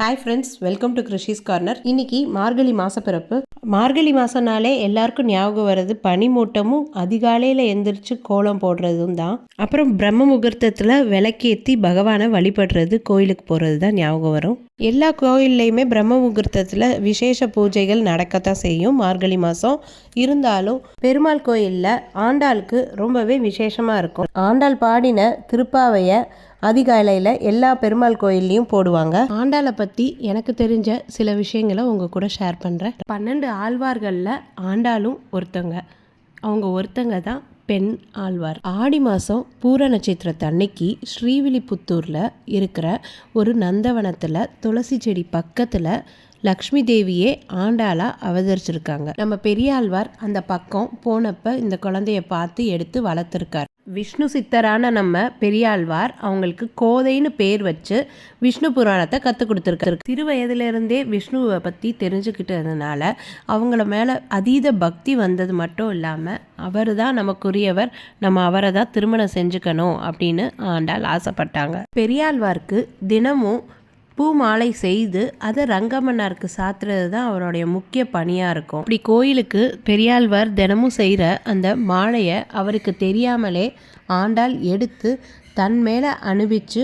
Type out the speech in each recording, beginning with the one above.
Hi friends, welcome to Krishi's corner. இன்னைக்கு மார்கழி மாத பிறப்பு. மார்கழி மாதம்னாலே எல்லாருக்கும் ஞாபகம் வர்றது பனிமூட்டமும் அதிகாலையில் எந்திரிச்சு கோலம் போடுறதும் தான். அப்புறம் பிரம்ம முகூர்த்தத்தில் விளக்கேற்றி பகவானை வழிபடுறது, கோயிலுக்கு போகிறது தான் ஞாபகம் வரும். எல்லா கோயில்லையுமே பிரம்ம முகூர்த்தத்தில் விசேஷ பூஜைகள் நடக்கத்தான் செய்யும் மார்கழி மாதம். இருந்தாலும் பெருமாள் கோயிலில் ஆண்டாளுக்கு ரொம்பவே விசேஷமாக இருக்கும். ஆண்டாள் பாடின திருப்பாவையை அதிகாலையில் எல்லா பெருமாள் கோயில்லையும் போடுவாங்க. ஆண்டாளை பற்றி எனக்கு தெரிஞ்ச சில விஷயங்களை உங்கள் கூட ஷேர் பண்ணுறேன். 12 ஆழ்வார்களில் ஆண்டாளும் ஒருத்தங்க. அவங்க ஒருத்தங்க தான் பெண் ஆழ்வார். ஆடி மாதம் பூர நட்சத்திரத்து அன்னைக்கு ஸ்ரீவில்லிபுத்தூரில் இருக்கிற ஒரு நந்தவனத்தில் துளசி செடி பக்கத்தில் லக்ஷ்மி தேவியே ஆண்டாளா அவதரிச்சிருக்காங்க. நம்ம பெரியாழ்வார் அந்த பக்கம் போனப்ப இந்த குழந்தைய பார்த்து எடுத்து வளர்த்துருக்கார். விஷ்ணு சித்தரான நம்ம பெரியாழ்வார் அவங்களுக்கு கோதைன்னு பேர் வச்சு விஷ்ணு புராணத்தை கற்றுக் கொடுத்துருக்காரு. சிறு வயதிலிருந்தே விஷ்ணுவை பற்றி தெரிஞ்சுக்கிட்டதுனால அவங்கள மேலே அதீத பக்தி வந்தது மட்டும் இல்லாமல் அவர் தான் நமக்குரியவர், நம்ம அவரை தான் திருமணம் செஞ்சுக்கணும் அப்படின்னு ஆண்டாள் ஆசைப்பட்டாங்க. பெரியாழ்வாருக்கு தினமும் பூ மாலை செய்து அதை ரங்கமன்னாருக்கு சாத்துறது தான் அவருடைய முக்கிய பணியாக இருக்கும். இப்படி கோயிலுக்கு பெரியாழ்வார் தினமும் செய்கிற அந்த மாலையை அவருக்கு தெரியாமலே ஆண்டாள் எடுத்து தன் மேலே அனுபவிச்சு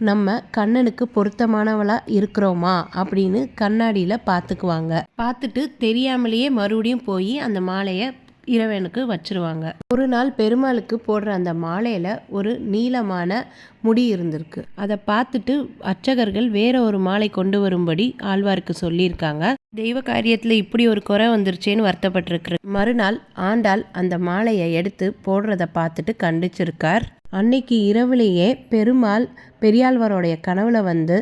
நம்ம கண்ணனுக்கு பொருத்தமானவளாக இருக்கிறோமா அப்படின்னு கண்ணாடியில் பார்த்துக்குவாங்க. பார்த்துட்டு தெரியாமலேயே மறுபடியும் போய் அந்த மாலையை இறைவனுக்கு வச்சிருவாங்க. ஒரு நாள் பெருமாளுக்கு போடுற அந்த மாலையில் ஒரு நீளமான முடி இருந்திருக்கு. அதை பார்த்துட்டு அர்ச்சகர்கள் வேற ஒரு மாலை கொண்டு வரும்படி ஆழ்வாருக்கு சொல்லியிருக்காங்க. தெய்வ காரியத்தில் இப்படி ஒரு குறை வந்துருச்சேன்னு வருத்தப்பட்டிருக்கு. மறுநாள் ஆண்டாள் அந்த மாலையை எடுத்து போடுறத பார்த்துட்டு கண்டிச்சிருக்கார். அன்னைக்கு இரவுலேயே பெருமாள் பெரியாழ்வாரோடைய கனவுல வந்து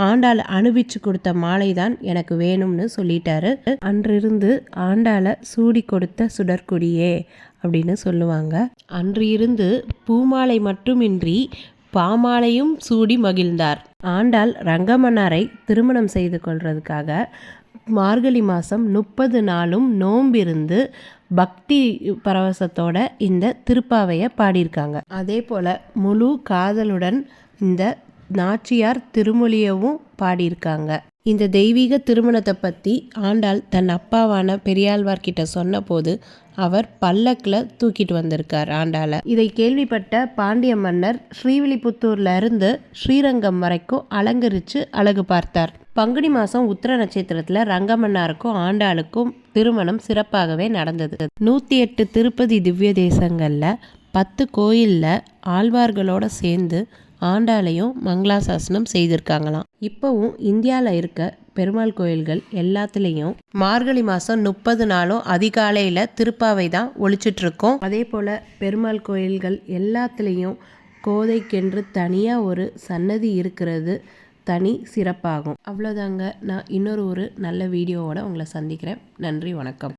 ஆண்டாள் அனுபவிச்சு கொடுத்த மாலை தான் எனக்கு வேணும்னு சொல்லிட்டாரு. அன்றிருந்து ஆண்டாளை சூடி கொடுத்த சுடற்குடியே அப்படின்னு சொல்லுவாங்க. அன்று இருந்து பூமாலை மட்டுமின்றி பாமாலையும் சூடி மகிழ்ந்தார். ஆண்டாள் ரங்கமன்னாரை திருமணம் செய்து கொள்றதுக்காக மார்கழி மாதம் 30 நாளும் நோம்பிருந்து பக்தி பரவசத்தோட இந்த திருப்பாவையை பாடியிருக்காங்க. அதே போல் முழு காதலுடன் இந்த நாச்சியார் திருமொழியவும் பாடியிருக்காங்க. இந்த தெய்வீக திருமணத்தை பற்றி ஆண்டாள் தன் அப்பாவான பெரியாழ்வார்கிட்ட சொன்ன போது அவர் பல்லக்கில் தூக்கிட்டு வந்திருக்கார் ஆண்டாளை. இதை கேள்விப்பட்ட பாண்டிய மன்னர் ஸ்ரீவில்லிபுத்தூர்ல இருந்து ஸ்ரீரங்கம் வரைக்கும் அலங்கரித்து அழகு பார்த்தார். பங்குனி மாதம் உத்திர நட்சத்திரத்தில் ரங்கமன்னாருக்கும் ஆண்டாளுக்கும் திருமணம் சிறப்பாகவே நடந்தது. 108 திருப்பதி திவ்ய தேசங்களில் 10 கோயிலில் ஆழ்வார்களோட சேர்ந்து ஆண்டாளையும் மங்களாசாசனம் செய்திருக்காங்களாம். இப்போவும் இந்தியாவில் இருக்க பெருமாள் கோயில்கள் எல்லாத்துலேயும் மார்கழி மாதம் 30 நாளும் அதிகாலையில் திருப்பாவை தான் ஒழிச்சிட்ருக்கோம். அதே போல் பெருமாள் கோயில்கள் எல்லாத்துலேயும் கோதைக்கென்று தனியாக ஒரு சன்னதி இருக்கிறது தனி சிறப்பாகும். அவ்வளோதாங்க. நான் இன்னொரு நல்ல வீடியோவோட உங்களை சந்திக்கிறேன். நன்றி, வணக்கம்.